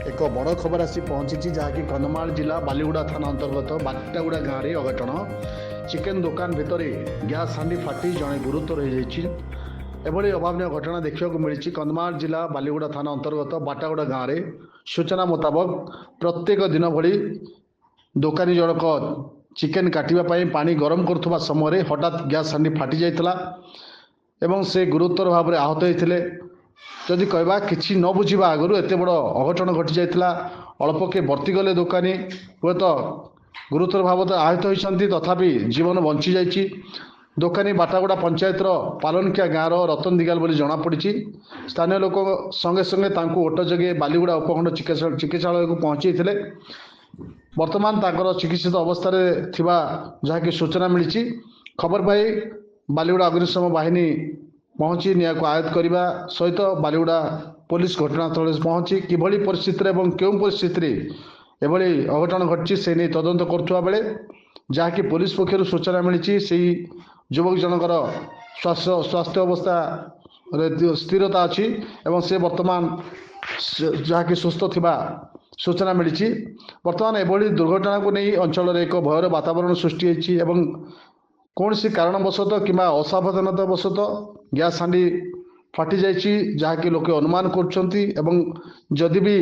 एक बड़ खबर आसी पहुंची जहाँकि कंधमाल जिला बालीगुड़ा थाना अंतर्गत बाटागुड़ा गाँव में अघटन चिकेन दुकान भितर गैस हांडी फाटी जड़े गुरुतर हो एभली अभावन घटना देखा मिली कंधमाल जिला बालीगुड़ा थाना अंतर्गत बाटागुड़ा गाँव में सूचना मुताबक प्रत्येक दिन भली दुकानी जनक चिकेन काटापी पानी गरम करुवा समय हठात गैस हांडी फाटी जाता एवं से गुरुतर भाव में आहत होते जदि कहवा कि न बुझा आगु एत बड़ अघटन घटी जाता अल्प के बर्ती गले दुकानी हे तो गुरुतर भाव आहत होती तथापि जीवन बंची जाइए। दुकानी बाटागुड़ा पंचायत पालनकिया गाँव रतन दिगाल बोली जमापड़ी स्थानीय लोक संगे संगे ओट जगे बालीगुड़ा उपखंड चिकित्सालय को पहुँचे बर्तमान चिकित्सित अवस्था जहाँकि सूचना मिली खबर पाई बालीगुड़ा अग्निशम बाहिनी पहुँची निया को आयत्त करने सहित बालीगुड़ा पुलिस घटनास्थल पहुँची किभली परिस्थिति और क्यों परिस्थिति एभली अघटन घटी से नहीं तदंत करुवा बेले जहाँकि पुलिस पक्षर सूचना मिली से युवक जनकर स्वास्थ्य अवस्था स्थिरता अच्छी एवं से वर्तमान जहाँकि सुस्थ थिबा सूचना मिली। वर्तमान एभली दुर्घटना को नहीं अंचल एक भयर वातावरण सृष्टि होती कौन सी कारणवशत कि असावधानता वशत गैस हांडी फाटी जाइए जहाँकि लोके अनुमान करी भी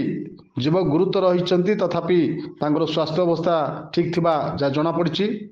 युवक गुरुतर होती तथापि स्वास्थ्य अवस्था ठीक थिबा जहाँ जमापड़ी।